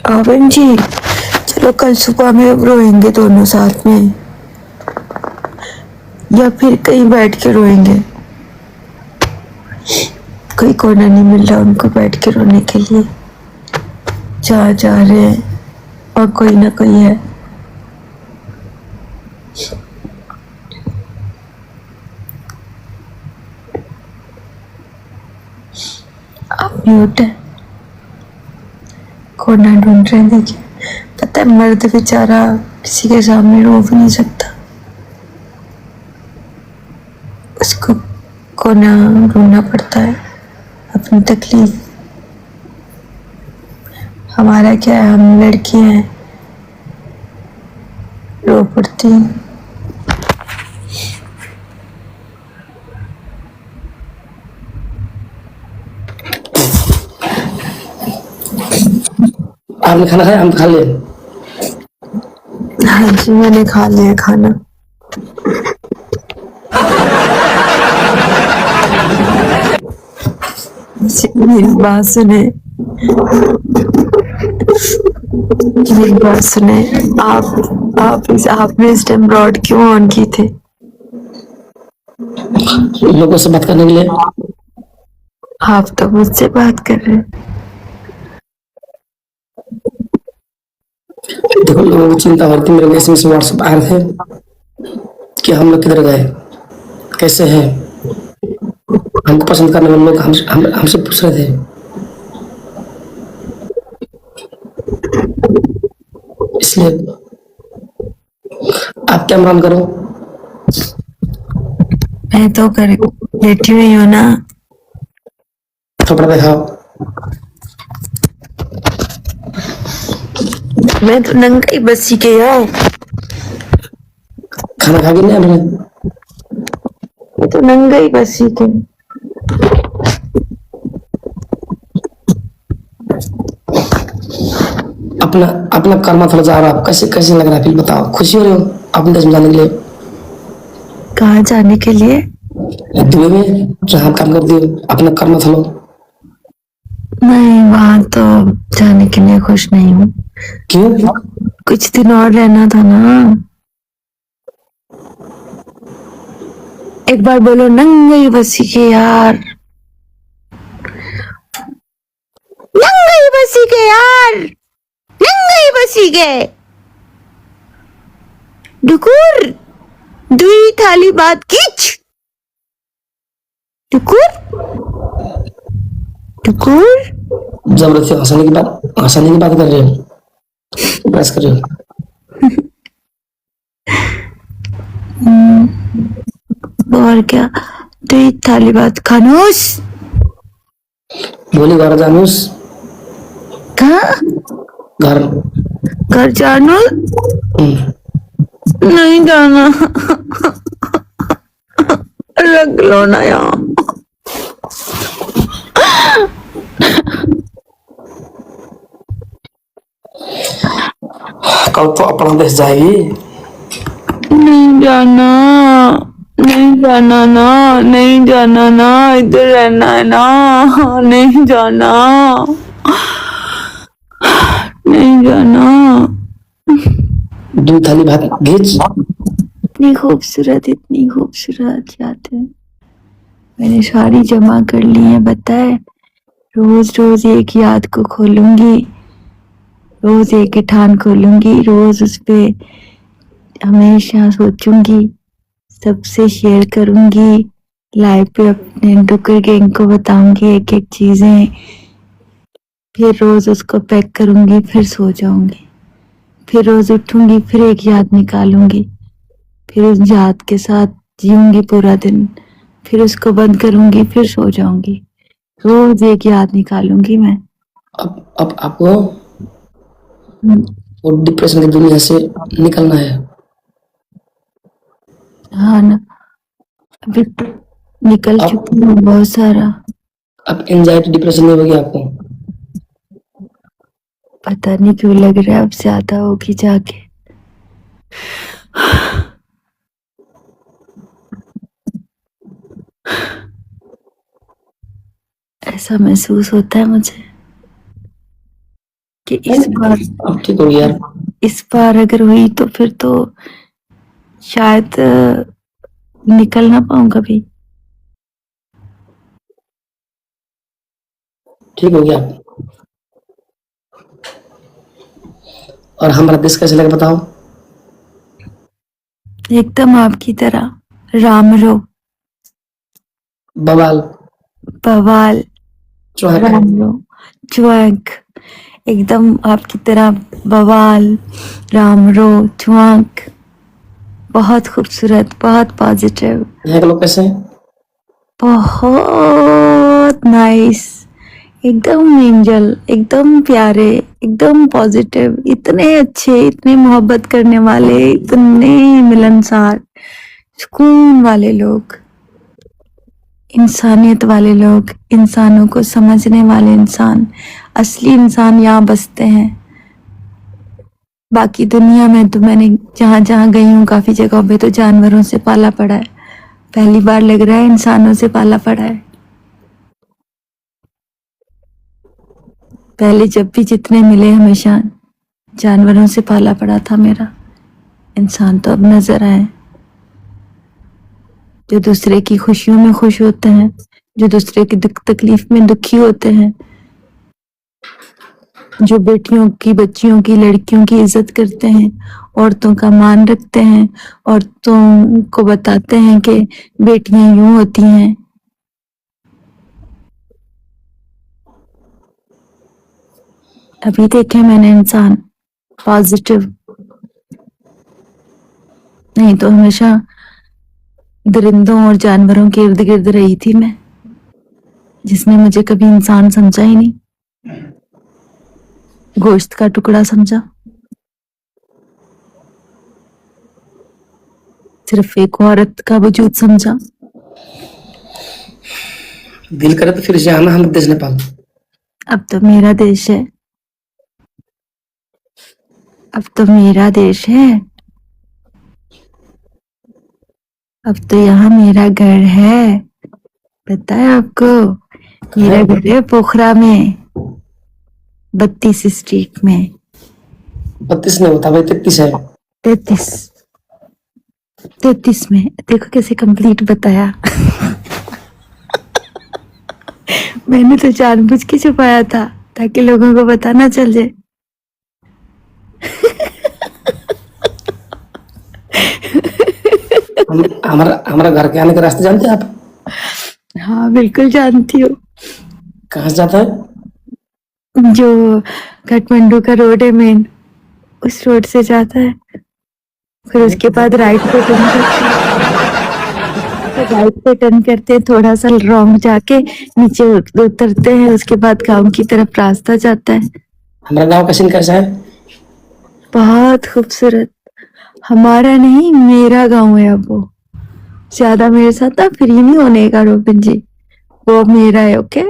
आवन जी, चलो कल सुबह में रोएंगे दोनों साथ में, या फिर कहीं बैठ के रोएंगे। कोई कोना नहीं मिल रहा उनको बैठ के रोने के लिए, जहाँ जा रहे हैं और कोई ना कोई है। आप म्यूट है, कोना ढूंढ रहे हैं। देखिए, पता है मर्द बेचारा किसी के सामने रो भी नहीं सकता, उसको कोना ढूंढना पड़ता है अपनी तकलीफ। हमारा क्या है, हम लड़की हैं, रो पड़ती हैं। आपने खाना खाया? हम खा लिए। हाँ जी, मैंने खा लिया खाना। मेरी बात सुने, मेरी बात सुने। आपने इस टाइम रॉड क्यों ऑन की थे? लोगों से बात करने के लिए। आप तो मुझसे बात कर रहे हैं। देखो, लोगों को चिंता हो रही थी, मेरे को एसएमएस व्हाट्सएप आ रहे थे कि हम लोग किधर गए, कैसे हैं। हमको पसंद करने वाले लोग हमसे पूछ रहे थे, इसलिए आप क्या मन करो। मैं तो कर लेटी हुई हूँ ना। कपड़ा दिखाओ। मैं तो नंगी बसी के यार। खाना खा के नहीं हमने। मैं तो नंगा ही बसी के। अपना अपना कर्मा थोड़ा जा रहा है। कैसे कैसे लग रहा है, फिर बताओ। खुशी हो रही हो अपने देश में जाने के लिए? कहाँ जाने के लिए? दुबई में जहाँ काम करती हो, अपना कर्मा थलो। नहीं, वहां तो जाने के लिए खुश नहीं हूँ। क्यों? कुछ दिन और रहना था ना। एक बार बोलो, नंगी बसी के यार, नंगी बसी के यार, नंगी बसी के। डुकुर दुई थाली बात खींच। डुकुर डुकुर। जबरदस्ती हंसाने की बात कर रहे हो, बस कर रहे हो। और क्या, दुई थाली बात खानोस। बोली घर जानूस। कहाँ? घर। घर जानू? नहीं जाना। रख लो ना यहाँ। कल तो अपना देश जाएगी। नहीं जाना, नहीं जाना ना, नहीं जाना ना, इधर रहना है ना। नहीं जाना, नहीं जाना। दो थाली भात घीच। इतनी खूबसूरत याद है, मैंने सारी जमा कर ली है। बताए, रोज रोज एक याद को खोलूंगी, रोज एक ठान खोलूंगी, रोज उस पे हमेशा सोचूंगी, सबसे शेयर करूंगी, लाइव पे अपने डुकर गैंग को बताऊंगी एक एक चीजें। फिर रोज उसको पैक करूंगी, फिर सो जाऊंगी। फिर रोज उठूंगी, फिर एक याद निकालूंगी, फिर उस याद के साथ जीऊंगी पूरा दिन। फिर उसको बंद करूंगी, फिर सो जाऊंगी। रोज एक याद निकालूंगी मैं। अब आपको वो डिप्रेशन की दुनिया से निकलना है। हाँ ना, अभी निकल चुकी हूँ बहुत सारा। अब एंजाइटी डिप्रेशन नहीं होगी आपको? पता नहीं क्यों लग रहा है अब ज्यादा होगी जाके। ऐसा महसूस होता है मुझे। कि इस बार अब ठीक हो गया यार। इस बार अगर हुई तो फिर तो शायद निकल ना पाऊं कभी। ठीक हो गया। और हमारा देश कैसे लगा बताओ। एकदम आपकी तरह रामरो बवाल। बवाल चौहक। रामरो चुआक एकदम आपकी तरह बवाल रामरो चुआक बहुत खूबसूरत बहुत पॉजिटिव यहाँ के लोग कैसे हैं? बहुत नाइस एकदम एंजल एकदम प्यारे एकदम पॉजिटिव इतने अच्छे इतने मोहब्बत करने वाले इतने मिलनसार सुकून वाले लोग इंसानियत वाले लोग इंसानों को समझने वाले इंसान असली इंसान यहाँ बसते हैं। बाकी दुनिया में तो मैंने जहाँ जहाँ गई हूँ काफी जगहों पे तो जानवरों से पाला पड़ा है। पहली बार लग रहा है इंसानों से पाला पड़ा है। पहले जब भी जितने मिले हमेशा जानवरों से पाला पड़ा था मेरा। इंसान तो अब नजर आए जो दूसरे की खुशियों में खुश होते हैं जो दूसरे की दुख तकलीफ में दुखी होते हैं जो बेटियों की बच्चियों की लड़कियों की इज्जत करते हैं औरतों का मान रखते हैं औरतों को बताते हैं कि बेटियां यूं होती हैं। अभी देखे मैंने इंसान पॉजिटिव नहीं तो हमेशा दरिंदों और जानवरों के इर्द गिर्द रही थी मैं जिसने मुझे कभी इंसान समझा ही नहीं गोश्त का टुकड़ा समझा सिर्फ एक औरत का वजूद समझा। दिल करे तो फिर से आना हम देश नेपाल। अब तो मेरा देश है अब तो मेरा देश है अब तो यहाँ मेरा घर है पता है आपको मेरा घर है पोखरा में 32 स्ट्रीट में 32 नहीं होता भाई 33 है। 33 में देखो कैसे कंप्लीट बताया मैंने तो जानबूझ के छुपाया था ताकि लोगों को पता ना चल जाए हमारा हमारा घर के आने का रास्ता जानते हैं आप? हाँ बिल्कुल जानती हूँ कहाँ से जाता है? जो काठमांडू का रोड है मेन उस रोड से जाता है फिर उसके बाद राइट पे टर्न करते हैं राइट पे टर्न करते हैं थोड़ा सा रॉन्ग जाके नीचे उतरते हैं उसके बाद गांव की तरफ रास्ता जाता है। हमारा गांव का सीन कैसा है? बहुत खूबसूरत हमारा नहीं मेरा गांव है अब वो ज्यादा मेरे साथ ना फ्री नहीं होने का रोबिन जी वो अब मेरा है ओके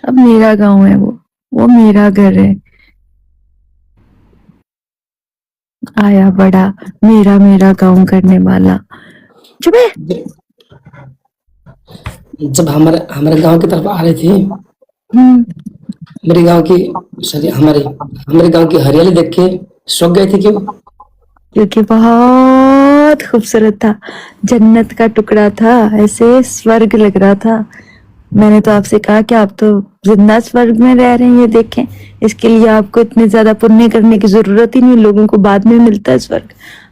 अब मेरा गांव है वो मेरा घर है आया बड़ा मेरा मेरा गांव करने वाला चुप है जब हमारे हमारे गांव की तरफ आ रही थी मेरे गांव की सॉरी हमारे गांव की हरियाली देख के शौक गए थे क्यों? क्योंकि बहुत खूबसूरत था जन्नत का टुकड़ा था ऐसे स्वर्ग लग रहा था। मैंने तो आपसे कहा कि आप तो जिंदा स्वर्ग में रह रहे हैं ये देखें इसके लिए आपको इतने ज्यादा पुण्य करने की जरूरत ही नहीं लोगों को बाद में मिलता है स्वर्ग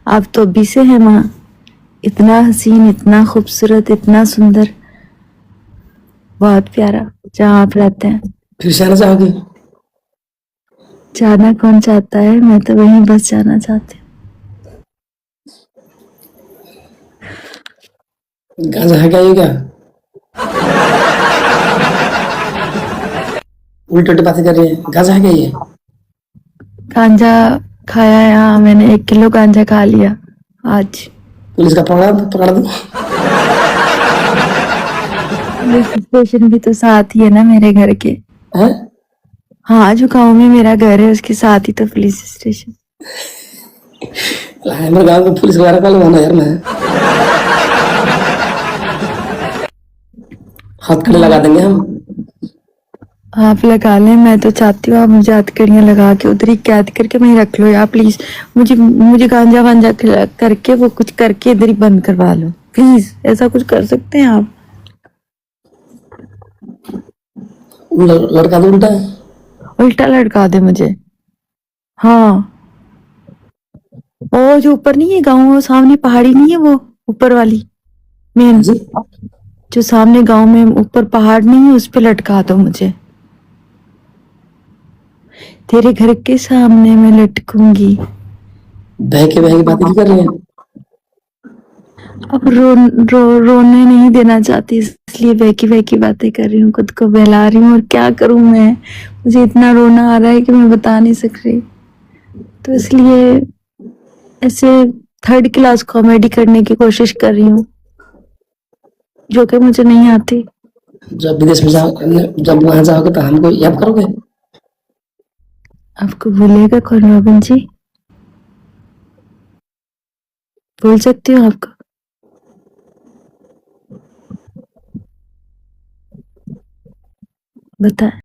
आप तो अभी से हैं वहां इतना हसीन इतना खूबसूरत इतना सुंदर बहुत प्यारा जहाँ आप रहते हैं। फिर से आना चाहोगे? जाना कौन चाहता है मैं तो वहीं बस जाना चाहती हूँ। गांजा है क्या ये क्या? उल्टी उल्टी बातें कर रही है गांजा है क्या ये? गांजा खाया है हाँ मैंने 1 किलो गांजा खा लिया आज। पुलिस का पकड़ा दो। पुलिस स्टेशन भी तो साथ ही है ना मेरे घर के हैं? हाँ जो गांव में मेरा घर है उसके साथ ही तो पुलिस स्टेशन। हमारे गांव में पुलिस वगैरह का लोग यार मैं हाथ खड़े लगा देंगे हम। आप लगा लें, मैं तो चाहती हूँ आप मुझे हथकड़ियाँ लगा के उधर ही कैद करके वहीं रख लो यार प्लीज। मुझे मुझे गांजा वांजा करके वो कुछ करके इधर ही बंद करवा लो प्लीज, ऐसा कुछ कर सकते हैं आप? लड़का तो उल्टा है। उल्टा लटका दे मुझे। हाँ, वो जो ऊपर नहीं है गाँव, वो सामने पहाड़ी नहीं है, वो ऊपर वाली मेन, जी, जो सामने गांव में ऊपर पहाड़ नहीं है, उस पे लटका दो मुझे। तेरे घर के सामने मैं लटकूंगी। बह के बातें क्यों कर रहे हैं? अब रोने नहीं देना चाहती, इसलिए बहकी बहकी बातें कर रही हूँ, खुद को बहला रही हूँ। और क्या करूँ मैं, मुझे इतना रोना आ रहा है कि मैं बता नहीं सक रही। तो इसलिए ऐसे थर्ड क्लास कॉमेडी करने की कोशिश कर रही हूँ, जो कि मुझे नहीं आती। जब विदेश में जाओ, जब वहां जाओगे तो हमको याद करोगे? आपको भूलेगा कौन रोबिन जी? भूल सकती हूँ आपको? बता।